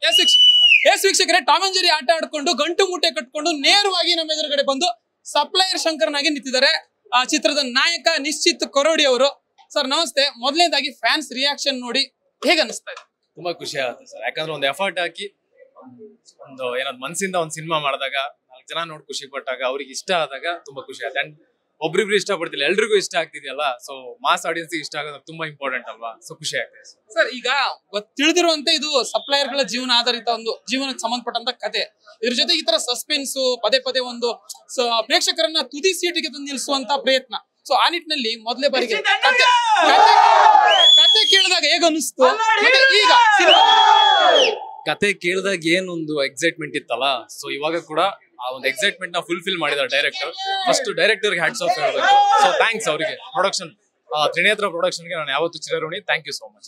S ವೀಕ್ಷಕರೇ, Tom and Jerry ಆಟ ಆಡ್ಕೊಂಡು ಗಂಟು ಮೂಟೆ ಕಟ್ಕೊಂಡು ನೇರವಾಗಿ ನಮ್ಮ ಎದುರುಗಡೆ ಬಂದು ಸಪ್ಲೈಯರ್ ಶಂಕರ್ನಾಗಿ ನಿಂತಿದ್ದಾರೆ ಆ ಚಿತ್ರದ ನಾಯಕ ನಿಶ್ಚಿತ್ ಕೊರೋಡಿ ಅವರು. ಸರ್ ನಮಸ್ತೆ. ಮೊದಲನೇದಾಗಿ ಫ್ಯಾನ್ಸ್ ರಿಯಾಕ್ಷನ್ ನೋಡಿ ಹೇಗೆ ಅನಿಸ್ತಾ ಇದೆ? ತುಂಬಾ ಖುಷಿ ಆಗುತ್ತೆ ಸರ್, ಯಾಕಂದ್ರೆ ಒಂದು ಎಫರ್ಟ್ ಹಾಕಿ ಒಂದು ಏನಾದ್ರು ಮನಸ್ಸಿಂದ ಒಂದು ಸಿನಿಮಾ ಮಾಡಿದಾಗ 4 ಜನ ನೋಡಿ ಖುಷಿ ಪಟ್ಟಾಗ ಅವ್ರಿಗೆ ಇಷ್ಟ ಆದಾಗ ತುಂಬಾ ಖುಷಿ ಆಗುತ್ತೆ. ಅಂಡ್ ಒಬ್ರಿಬ್ರು ಇಷ್ಟ ಪಡ್ತಿಲ್ಲ, ಎಲ್ರಿಗೂ ಇಷ್ಟ ಆಗ್ತಿದೆಯಲ್ಲ, ಸೊ ಮಾಸ್ ಆಡಿಯನ್ಸ್ ಇಷ್ಟ ಆಗೋದು ತುಂಬಾ ಇಂಪಾರ್ಟೆಂಟ್ ಅಲ್ವಾ, ಸೊ ಖುಷಿ ಆಗ್ತದೆ ಸರ್. ಈಗ ತಿಳಿದಿರುವಂತೆ ಇದು ಸಪ್ಲೈಯರ್ ಗಳ ಜೀವನ ಆಧಾರಿತ ಒಂದು ಜೀವನಕ್ಕೆ ಸಂಬಂಧಪಟ್ಟಂತ ಕತೆ. ಇದ್ರ ಜೊತೆ ಈ ತರ ಸಸ್ಪೆನ್ಸ್ ಪದೇ ಪದೇ ಒಂದು ಪ್ರೇಕ್ಷಕರನ್ನ ತುದಿ ಸೀಟಿಗೆ ತಂದು ನಿಲ್ಲಿಸುವಂತ ಪ್ರಯತ್ನ. ಸೊ ಆ ನಿಟ್ಟಿನಲ್ಲಿ ಮೊದಲೇ ಬಾರಿಗೆ ಕತೆ ಕೇಳಿದಾಗ ಹೇಗ ಅನಿಸ್ತು? ಈಗ ಕತೆ ಕೇಳಿದಾಗ ಏನೊಂದು ಎಕ್ಸೈಟ್ಮೆಂಟ್ ಇತ್ತಲ್ಲ, ಸೊ ಇವಾಗ ಕೂಡ ಆ ಒಂದು ಎಕ್ಸೈಟ್ಮೆಂಟ್ ನ ಫುಲ್ಫಿಲ್ ಮಾಡಿದ್ದಾರೆ director. First director hats off ಹೇಳ್ಬೇಕು. ಸೊ ಥ್ಯಾಂಕ್ಸ್ ಅವರಿಗೆ, ಪ್ರೊಡಕ್ಷನ್ ತ್ರಿನೇತ್ರ ಪ್ರೊಡಕ್ಷನ್ ಗೆ ನಾನು ಯಾವತ್ತೂ ಚಿರಋಣಿ. Thank you so much.